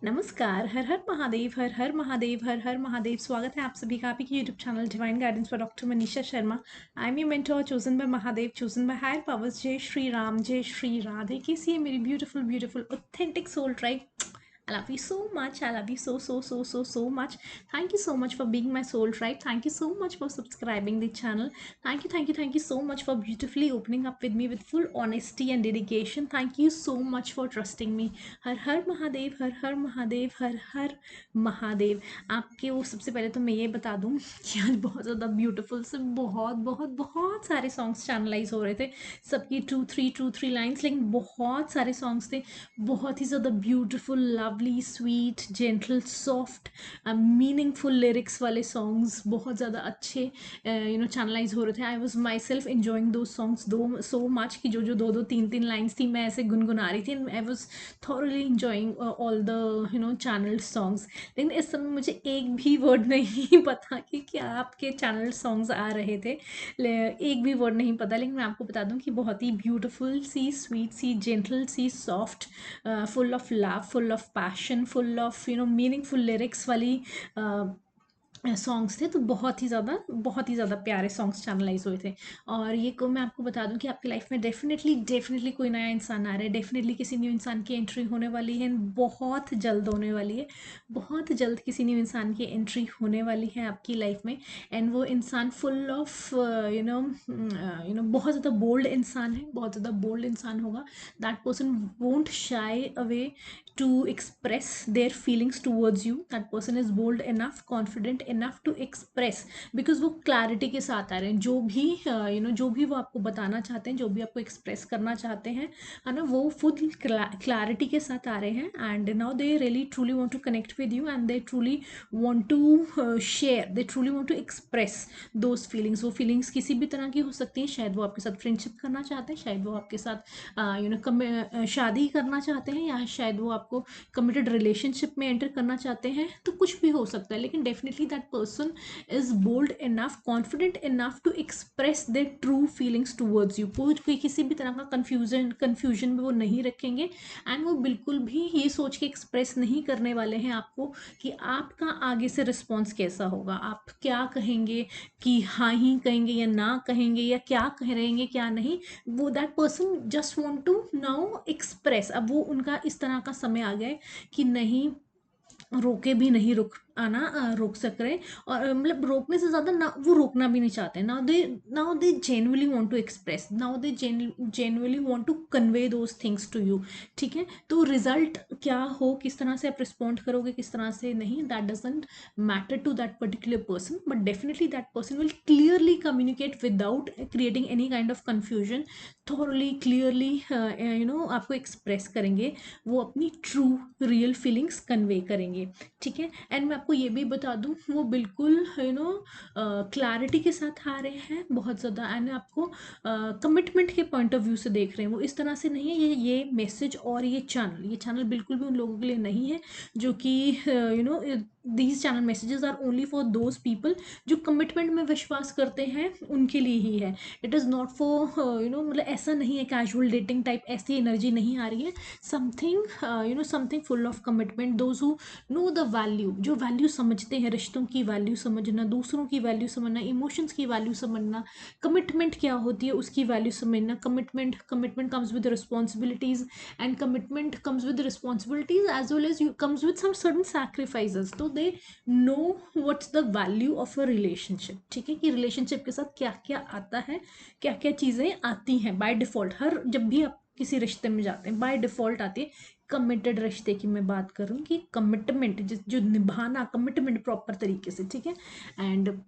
नमस्कार, हर हर महादेव, हर हर महादेव, हर हर महादेव। स्वागत है आप सभी का आपके यूट्यूब चैनल डिवाइन गाइडेंस पर doctor Manisha Sharma. I am your mentor, chosen by Mahadev, chosen by higher powers. जय श्री राम, जय श्री राधे। कैसी है मेरी beautiful beautiful authentic soul tribe? I love you so much. I love you so much. Thank you so much for being my soul tribe. Thank you so much for subscribing the channel. Thank you so much for beautifully opening up with me with full honesty and dedication. Thank you so much for trusting me. हर हर महादेव, हर हर महादेव, हर हर महादेव। आपके वो सबसे पहले तो मैं ये बता दूं कि आज बहुत ज़्यादा ब्यूटीफुल से बहुत बहुत बहुत सारे सॉन्ग्स चैनलाइज हो रहे थे। सबकी टू थ्री लाइन्स, लेकिन बहुत सारे सॉन्ग्स थे। बहुत ही ज़्यादा beautiful, lovely, sweet, gentle, soft, meaningful lyrics वाले सॉन्ग्स बहुत ज़्यादा अच्छे चैनलाइज हो रहे थे। I was my self enjoying दो सॉन्ग्स दो सो मच कि जो जो दो दो तीन तीन लाइन्स थी मैं ऐसे गुनगुना रही थी। I was thoroughly enjoying all the channel songs. लेकिन इस समय मुझे एक भी वर्ड नहीं पता कि क्या आपके चैनल सॉन्ग्स आ रहे थे। एक भी वर्ड नहीं पता, लेकिन मैं आपको बता दूं कि बहुत ही ब्यूटीफुल सी, स्वीट सी, जेंटल सी, soft, full of love, full of passion, full of meaningful lyrics वाली सॉन्ग्स थे। तो बहुत ही ज़्यादा प्यारे सॉन्ग्स चैनलाइज हुए थे। और ये को मैं आपको बता दूं कि आपकी लाइफ में डेफिनेटली कोई नया इंसान आ रहा है। डेफिनेटली किसी न्यू इंसान की एंट्री होने वाली है, बहुत जल्द होने वाली है। बहुत जल्द किसी न्यू इंसान की एंट्री होने वाली है आपकी लाइफ में। एंड वो इंसान फुल ऑफ बहुत ज़्यादा बोल्ड इंसान है, बहुत ज़्यादा बोल्ड इंसान होगा। That person won't shy away to express their feelings towards you. That person is bold enough, confident enough to express, because वो clarity के साथ आ रहे हैं। जो भी वो आपको बताना चाहते हैं, जो भी आपको express करना चाहते हैं, है ना, वो full clarity के साथ आ रहे हैं। and now they really truly want to connect with you and they truly want to share, they truly want to express those feelings. वो feelings किसी भी तरह की हो सकती हैं। शायद वो आपके साथ फ्रेंडशिप करना चाहते हैं, शायद वो आपके साथ शादी करना चाहते हैं, या शायद वो आपको कमिटेड रिलेशनशिप में एंटर करना चाहते हैं। तो कुछ भी हो सकता है, लेकिन definitely that person is bold enough, confident enough to express their true feelings towards you. कोई किसी भी तरह का कन्फ्यूजन में वो नहीं रखेंगे। एंड वो बिल्कुल भी ये सोच के एक्सप्रेस नहीं करने वाले हैं आपको कि आपका आगे से रिस्पॉन्स कैसा होगा, आप क्या कहेंगे, कि हाँ ही कहेंगे या ना कहेंगे, या क्या कहेंगे क्या नहीं। वो that person just want to now express. अब वो उनका इस तरह का समय आ गया है कि नहीं रोके भी नहीं रोक सक रहे। और मतलब रोकने से ज़्यादा ना वो रोकना भी नहीं चाहते। Now they genuinely want to express, now they genuinely want to convey those things to you. ठीक है, तो रिजल्ट क्या हो, किस तरह से आप रिस्पॉन्ड करोगे, किस तरह से नहीं, that doesn't matter to that particular person, but definitely that person will clearly communicate without creating any kind of confusion. Thoroughly clearly आपको एक्सप्रेस करेंगे, वो अपनी ट्रू रियल फीलिंग्स कन्वे करेंगे। ठीक है, एंड मैं आपको ये भी बता दूं वो बिल्कुल क्लैरिटी के साथ आ रहे हैं बहुत ज़्यादा। एंड आपको कमिटमेंट के पॉइंट ऑफ व्यू से देख रहे हैं। वो इस तरह से नहीं है। ये मैसेज और ये चैनल बिल्कुल भी उन लोगों के लिए नहीं है जो कि these channel messages are only for those people जो कमिटमेंट में विश्वास करते हैं, उनके लिए ही है। इट इज़ नॉट फॉर मतलब ऐसा नहीं है कैजुअल डेटिंग टाइप, ऐसी एनर्जी नहीं आ रही है। Something full of commitment, those who know the value, जो वैल्यू समझते हैं, रिश्तों की वैल्यू समझना, दूसरों की वैल्यू समझना, इमोशंस की वैल्यू समझना, कमिटमेंट क्या होती है उसकी वैल्यू समझना। Commitment comes with responsibilities, and commitment comes with responsibilities as well as comes with some certain sacrifices. तो they know what's the value of a relationship. ठीक है, कि रिलेशनशिप के साथ क्या क्या आता है, क्या क्या चीज़ें आती हैं बाय डिफ़ॉल्ट। हर जब भी आप किसी रिश्ते में जाते हैं बाय डिफ़ॉल्ट आती है कमिटेड रिश्ते की मैं बात करूँ कि कमिटमेंट जो निभाना, कमिटमेंट प्रॉपर तरीके से। ठीक है, एंड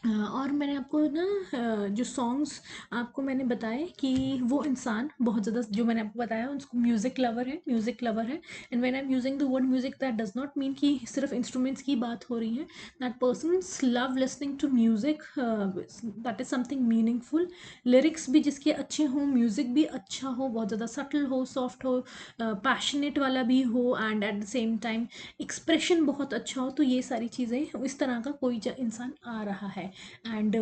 और मैंने आपको ना जो सॉन्ग्स आपको मैंने बताए कि वो इंसान बहुत ज़्यादा, जो मैंने आपको बताया उसको म्यूज़िक लवर है। And when I am using the word music that does not mean कि सिर्फ इंस्ट्रूमेंट्स की बात हो रही है। That persons love listening to music, that is something meaningful. Lyrics भी जिसके अच्छे हों, म्यूज़िक भी अच्छा हो, बहुत ज़्यादा सटल हो, सॉफ्ट हो, पैशनेट वाला भी हो, and at the same time expression बहुत अच्छा हो। तो ये सारी चीज़ें, इस तरह का कोई इंसान आ रहा है। एंड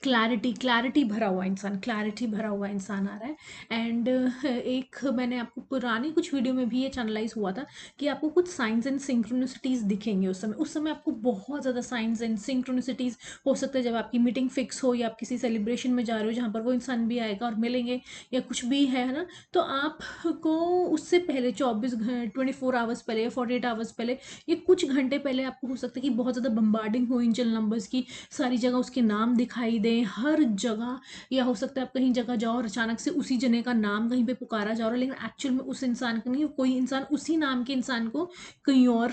क्लैरिटी भरा हुआ इंसान, क्लैरिटी भरा हुआ इंसान आ रहा है। एंड एक मैंने आपको पुरानी कुछ वीडियो में भी ये चैनलाइज हुआ था कि आपको कुछ साइंस एंड सिंक्रोनिसिटीज दिखेंगे उस समय आपको बहुत ज़्यादा साइंस एंड सिंक्रोनिसिटीज हो सकता है। जब आपकी मीटिंग फिक्स हो या आप किसी सेलिब्रेशन में जा रहे हो जहाँ पर वो इंसान भी आएगा और मिलेंगे या कुछ भी है ना, तो आपको उससे पहले 24 आवर्स पहले या 48 आवर्स पहले या कुछ घंटे पहले आपको हो सकता है कि बहुत ज़्यादा बम्बार्डिंग हो एंजल नंबर्स की, सारी जगह उसके नाम दिखाई दे हर जगह। या हो सकता है आप कहीं जगह जाओ और अचानक से उसी जने का नाम कहीं पे पुकारा जा रहा है, लेकिन एक्चुअल में उस इंसान का नहीं, कोई इंसान उसी नाम के इंसान को कहीं और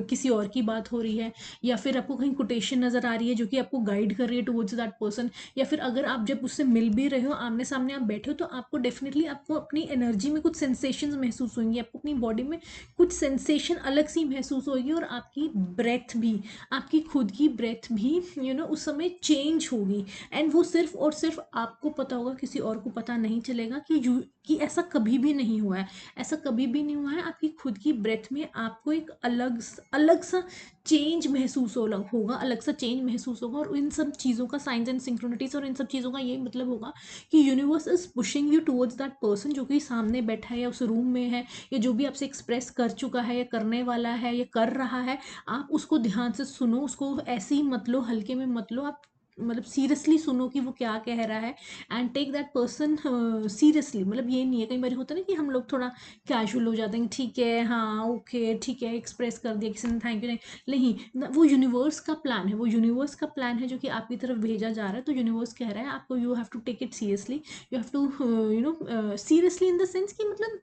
किसी और की बात हो रही है। या फिर आपको कहीं कोटेशन नजर आ रही है जो कि आपको गाइड कर रही है टुवर्ड्स दैट पर्सन। या फिर अगर आप जब उससे मिल भी रहे हो, आमने सामने आप बैठे हो, तो आपको डेफिनेटली आपको अपनी एनर्जी में कुछ सेंसेशंस महसूस होंगी, आपको अपनी बॉडी में कुछ सेंसेशन अलग सी महसूस होगी। और आपकी ब्रेथ भी, आपकी खुद की ब्रेथ भी उस समय चेंज होगी। एंड वो सिर्फ और सिर्फ आपको पता होगा, किसी और को पता नहीं चलेगा कि ऐसा कभी भी नहीं हुआ है, ऐसा कभी भी नहीं हुआ है। आपकी खुद की ब्रेथ में आपको एक अलग सा चेंज महसूस होगा, अलग सा चेंज महसूस होगा। और इन सब चीज़ों का साइंस एंड सिंक्रोनिटीज और इन सब चीज़ों का ये मतलब होगा कि universe is pushing you towards that person जो कि सामने बैठा है या उस रूम में है, या जो भी आपसे एक्सप्रेस कर चुका है या करने वाला है या कर रहा है। आप उसको ध्यान से सुनो, उसको ऐसे ही मत लो, हल्के में मत लो, आप मतलब सीरियसली सुनो कि वो क्या कह रहा है। And take that person seriously. मतलब ये नहीं है, कई बार होता है ना कि हम लोग थोड़ा कैजुअल हो जाते हैं, ठीक है हाँ ओके ठीक है, एक्सप्रेस कर दिया किसी ने, थैंक यू नहीं। वो यूनिवर्स का प्लान है, वो यूनिवर्स का प्लान है जो कि आपकी तरफ भेजा जा रहा है। तो यूनिवर्स कह रहा है आपको, you have to take it seriously, you have to seriously in the sense कि मतलब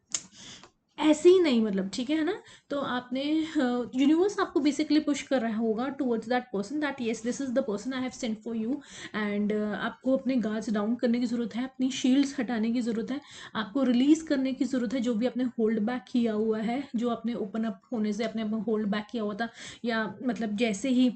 ऐसे ही नहीं, मतलब ठीक है ना। तो आपने यूनिवर्स आपको बेसिकली पुश कर रहा होगा towards that person, that yes this is the person I have sent for you. And आपको अपने गार्ड्स डाउन करने की ज़रूरत है, अपनी शील्ड्स हटाने की ज़रूरत है, आपको रिलीज करने की ज़रूरत है जो भी आपने होल्ड बैक किया हुआ है, जो आपने ओपन अप होने से अपने होल्ड बैक किया हुआ था। या मतलब जैसे ही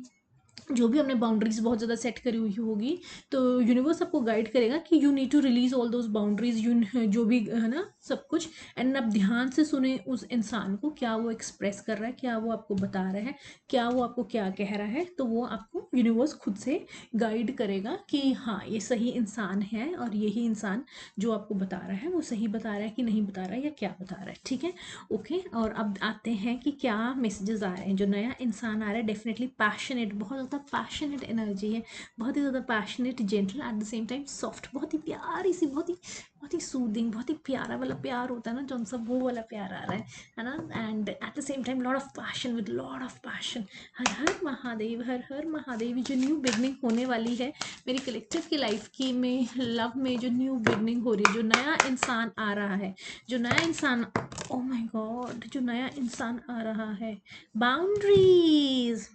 जो भी हमने बाउंड्रीज बहुत ज़्यादा सेट करी हुई होगी, तो यूनिवर्स आपको गाइड करेगा कि you need to release all those boundaries, जो भी है ना सब कुछ। एंड आप ध्यान से सुने उस इंसान को, क्या वो एक्सप्रेस कर रहा है, क्या वो आपको बता रहा है, क्या वो आपको क्या कह रहा है। तो वो आपको यूनिवर्स खुद से गाइड करेगा कि हाँ ये सही इंसान है, और यही इंसान जो आपको बता रहा है वो सही बता रहा है कि नहीं बता रहा है, या क्या बता रहा है, ठीक है ओके। और अब आते हैं कि क्या मैसेजेस आ रहे हैं। जो नया इंसान आ रहा है डेफिनेटली पैशनेट, बहुत ज़्यादा पैशनेट एनर्जी है, बहुत ही ज़्यादा passionate, gentle eight the same time soft, बहुत ही प्यारी सी, बहुत ही सूदिंग, बहुत ही प्यारा वाला प्यार होता है ना जौन सा, वो वाला प्यार आ रहा है ना। And at the same time lot of passion, with lot of passion. हर हर महादेव, हर हर महादेव। जो न्यू बिगनिंग होने वाली है मेरी कलेक्टिव की लाइफ की में, लव में जो न्यू बिगनिंग हो रही है, जो नया इंसान आ रहा है, जो नया इंसान, ओ माय गॉड, जो नया इंसान आ रहा है। Boundaries,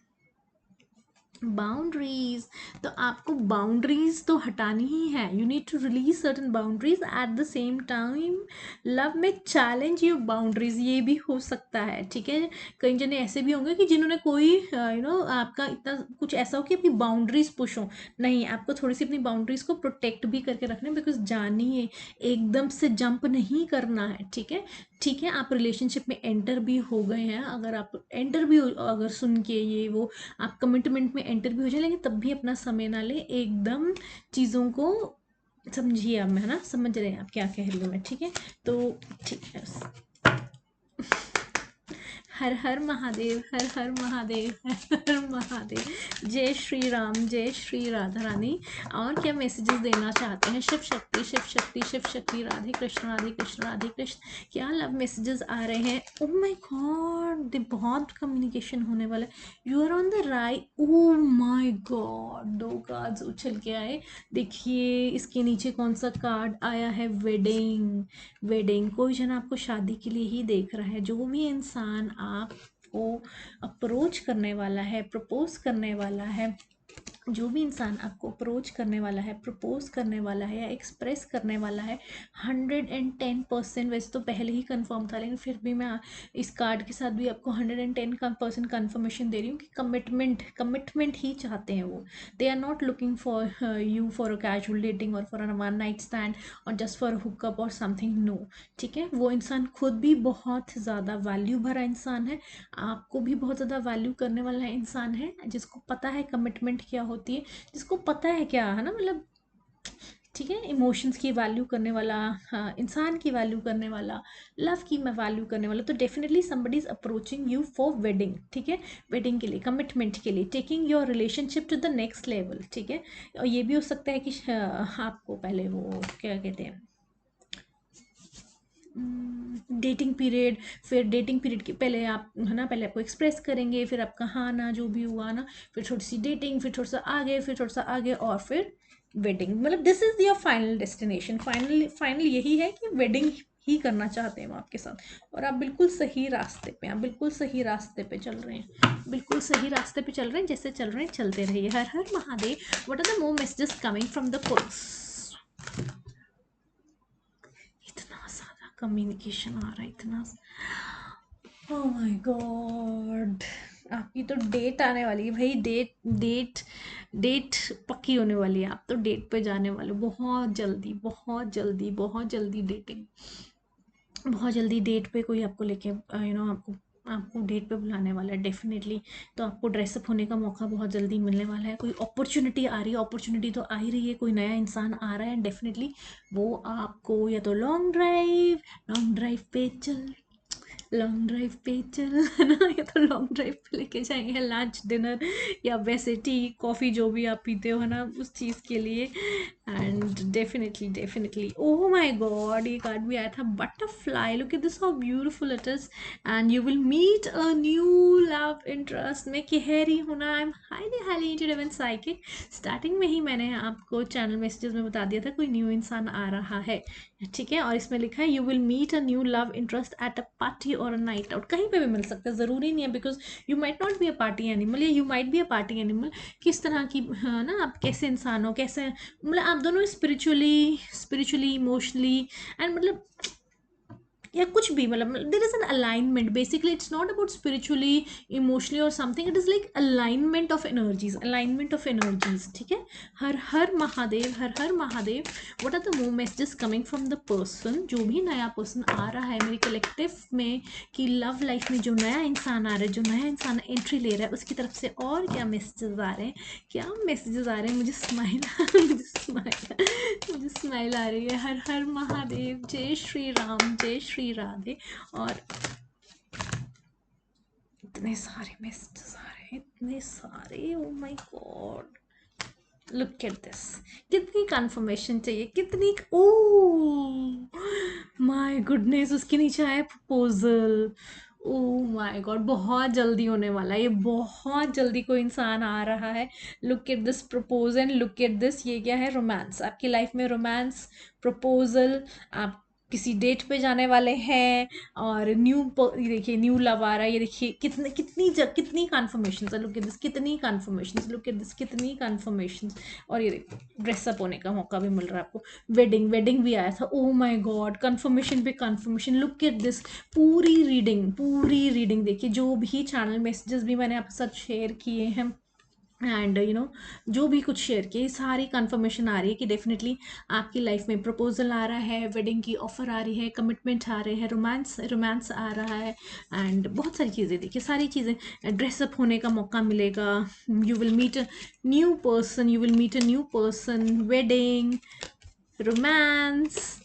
boundaries. तो आपको बाउंड्रीज तो हटानी ही है, you need to release certain boundaries. At the same time love में चैलेंज योर बाउंड्रीज, ये भी हो सकता है, ठीक है। कई जने ऐसे भी होंगे कि जिन्होंने कोई आपका इतना कुछ ऐसा हो कि अपनी बाउंड्रीज पुश हो, नहीं आपको थोड़ी सी अपनी बाउंड्रीज को प्रोटेक्ट भी करके रखना है। बिकॉज जानिए एकदम से जंप नहीं करना है, ठीक है। ठीक है, आप रिलेशनशिप में एंटर भी हो गए हैं, अगर आप एंटर भी अगर सुन के ये वो आप कमिटमेंट में एंटर भी हो जाए, लेकिन तब भी अपना समय ना ले, एकदम चीज़ों को समझिए। अब है ना, समझ रहे हैं आप क्या कह रही हूँ मैं, ठीक है। तो ठीक है, हर हर महादेव, हर हर महादेव, हर हर महादेव। जय श्री राम, जय श्री राधा रानी। और क्या मैसेजेस देना चाहते हैं? शिव शक्ति, शिव शक्ति, शिव शक्ति, राधे कृष्ण, राधे कृष्ण, राधे कृष्ण। क्या लव मैसेजेस आ रहे हैं? ओ माय गॉड, बहुत कम्युनिकेशन होने वाला है। You are on the right, oh my god, 2 cards उछल के आए। देखिए इसके नीचे कौन सा कार्ड आया है? वेडिंग। वेडिंग, कोई जन आपको शादी के लिए ही देख रहा है। जो भी इंसान आपको अप्रोच करने वाला है, प्रपोज करने वाला है, जो भी इंसान आपको अप्रोच करने वाला है, प्रपोज करने वाला है या एक्सप्रेस करने वाला है, 110%, वैसे तो पहले ही कंफर्म था लेकिन फिर भी मैं इस कार्ड के साथ भी आपको 110% कंफर्मेशन दे रही हूँ कि कमिटमेंट ही चाहते हैं वो। They are not looking for you for a casual dating और for a one night stand और जस्ट फॉर हुकअप और समथिंग, नो। ठीक है, वो इंसान खुद भी बहुत ज़्यादा वैल्यू भरा इंसान है, आपको भी बहुत ज़्यादा वैल्यू करने वाला इंसान है, जिसको पता है कमिटमेंट क्या होती है, जिसको पता है क्या है ना, मतलब ठीक है, इमोशंस की वैल्यू करने वाला, हाँ, इंसान की वैल्यू करने वाला, लव की वैल्यू करने वाला, तो definitely somebody is approaching you for wedding. ठीक है, वेडिंग के लिए, कमिटमेंट के लिए, taking your relationship to the next level. ठीक है, और ये भी हो सकता है कि आपको पहले वो क्या कहते हैं, डेटिंग पीरियड, फिर डेटिंग पीरियड के पहले आप है ना, पहले आपको एक्सप्रेस करेंगे, फिर आपका हाँ ना जो भी हुआ ना, फिर थोड़ी सी डेटिंग, फिर थोड़ा सा आगे, फिर थोड़ा सा आगे, और फिर वेडिंग। मतलब this is your final destination. Final यही है कि वेडिंग ही करना चाहते हैं वो आपके साथ। और आप बिल्कुल सही रास्ते पे, आप बिल्कुल सही रास्ते पे चल रहे हैं, बिल्कुल सही रास्ते पे चल रहे हैं। जैसे चल रहे हैं चलते रहिए। हर हर Mahadev. What are the more messages coming from the purse? इतना सारा कम्युनिकेशन आ रहा है, इतना, ओह माय गॉड। आपकी तो डेट आने वाली है भाई, डेट डेट डेट पक्की होने वाली है। आप तो डेट पे जाने वाले हो बहुत जल्दी, बहुत जल्दी, बहुत जल्दी डेटिंग, बहुत जल्दी डेट पे कोई आपको लेके आपको आपको डेट पे बुलाने वाला है डेफिनेटली। तो आपको ड्रेसअप होने का मौका बहुत जल्दी मिलने वाला है। कोई अपॉर्चुनिटी आ रही है, अपॉर्चुनिटी तो आ ही रही है, कोई नया इंसान आ रहा है डेफिनेटली। वो आपको या तो लॉन्ग ड्राइव पे चल, लॉन्ग ड्राइव पे चल, है ना, या तो लॉन्ग ड्राइव पे लेके जाएंगे, लंच डिनर, या वैसे टी कॉफ़ी जो भी आप पीते हो, है ना, उस चीज़ के लिए। And definitely definitely, oh my god, ये कार्ड भी आया था, butterfly. Look at this, how beautiful it is. And you will meet a new love interest. मैं कह रही हूँ ना, I am highly highly interested and psychic. Starting में ही मैंने आपको चैनल मैसेजेस में बता दिया था कोई न्यू इंसान आ रहा है। ठीक है, और इसमें लिखा है you will meet a new love interest at a party और अ नाइट आउट। कहीं पे भी मिल सकता है, ज़रूरी नहीं है, because you might not be a party animal, या you might be a party animal. किस तरह की, हाँ ना, आप कैसे इंसान हो, कैसे, मतलब आप दोनों स्पिरिचुअली इमोशनली एंड मतलब, या कुछ भी, मतलब there is an alignment. Basically it's not about spiritually emotionally और something, it is like alignment of energies, alignment of energies. ठीक है, हर हर महादेव, हर हर Mahadev. What are the more messages coming from the person? जो भी नया पर्सन आ रहा है मेरे कलेक्टिव में, कि लव लाइफ में जो नया इंसान आ रहा है, जो नया इंसान एंट्री ले रहा है, उसकी तरफ से और क्या मैसेजेस आ रहे हैं, क्या मैसेजेस आ रहे हैं? मुझे स्माइल मुझे स्माइल आ रही है। हर हर महादेव, जय श्री राम, जय श्री राधे। और इतने सारे मैसेजेस आ रहे हैं, इतने सारे, ओ my God, look at this. कितनी कंफर्मेशन चाहिए, कितनी, ओ माय गुडनेस, उसके नीचे आया प्रपोजल। ओ माय गॉड, बहुत जल्दी होने वाला है ये, बहुत जल्दी कोई इंसान आ रहा है। Look at this proposal, look at this. ये क्या है? रोमांस, आपकी लाइफ में रोमांस, प्रपोजल। आप किसी डेट पे जाने वाले हैं, और ये देखिए न्यू लव आ रहा है। ये देखिए कितनी कन्फर्मेशन है। लुक एट दिस, कितनी कन्फर्मेशन, लुक एट दिस, कितनी कन्फर्मेशन। और ये देखो, ड्रेसअप होने का मौका भी मिल रहा है आपको। वेडिंग भी आया था। ओ माय गॉड, कन्फर्मेशन पे कन्फर्मेशन। लुक एट दिस, पूरी रीडिंग देखिए। जो भी चैनल मैसेजेस भी मैंने आपके साथ शेयर किए हैं, एंड जो भी कुछ शेयर किए, सारी कंफर्मेशन आ रही है कि डेफिनेटली आपकी लाइफ में प्रपोजल आ रहा है, वेडिंग की ऑफर आ रही है, कमिटमेंट आ रहे हैं, रोमांस आ रहा है, एंड बहुत सारी चीज़ें देखिए, सारी चीज़ें। ड्रेसअप होने का मौका मिलेगा, you will meet a new person, wedding, romance,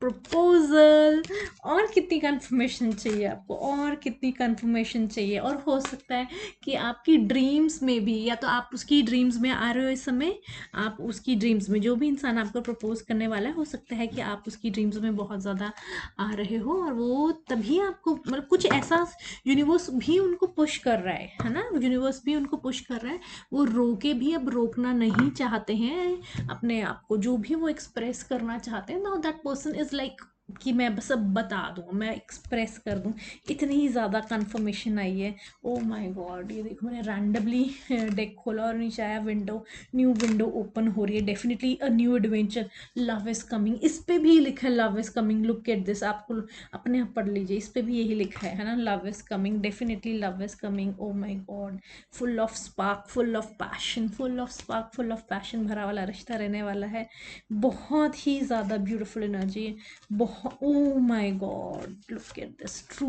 proposal. और कितनी कंफर्मेशन चाहिए आपको, और कितनी कंफर्मेशन चाहिए? और हो सकता है कि आपकी ड्रीम्स में भी, या तो आप उसकी ड्रीम्स में आ रहे हो इस समय, आप उसकी ड्रीम्स में, जो भी इंसान आपको प्रपोज करने वाला है, हो सकता है कि आप उसकी ड्रीम्स में बहुत ज़्यादा आ रहे हो, और वो तभी आपको, मतलब कुछ ऐसा यूनिवर्स भी उनको पुश कर रहा है ना, यूनिवर्स भी उनको पुश कर रहा है। वो रोके भी अब रोकना नहीं चाहते हैं अपने आप को, जो भी वो एक्सप्रेस करना चाहते हैं। Now that person is like कि मैं बस अब बता दूँ, मैं एक्सप्रेस कर दूँ। इतनी ही ज़्यादा कंफर्मेशन आई है। ओ माय गॉड, ये देखो, मैंने रैंडमली डेक खोला और नीचे आया न्यू विंडो ओपन हो रही है। Definitely a new adventure, love is coming. इस पे भी लिखा है love is coming. Look at this, आपको अपने आप पढ़ लीजिए, इस पे भी यही लिखा है ना, love is coming, definitely love is coming. O my God, full of spark, full of passion, full of passion भरा वाला रिश्ता रहने वाला है। बहुत ही ज़्यादा ब्यूटीफुल एनर्जी है। बहुत, ओ my God, look at this, true,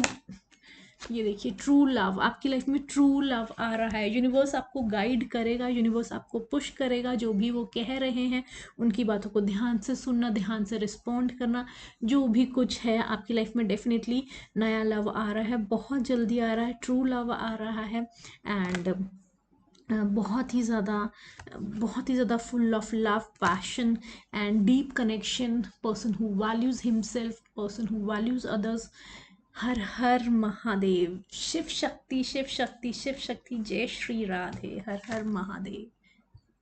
ये देखिए ट्रू लव, आपकी लाइफ में ट्रू लव आ रहा है। यूनिवर्स आपको गाइड करेगा, यूनिवर्स आपको पुश करेगा, जो भी वो कह रहे हैं उनकी बातों को ध्यान से सुनना, ध्यान से रिस्पॉन्ड करना। जो भी कुछ है आपकी लाइफ में डेफिनेटली नया लव आ रहा है, बहुत जल्दी आ रहा है, ट्रू लव आ रहा है। एंड बहुत ही ज़्यादा full of love, passion and deep connection, person who values himself, person who values others. हर हर महादेव, शिव शक्ति शिव शक्ति शिव शक्ति, जय श्री राधे, हर हर महादेव।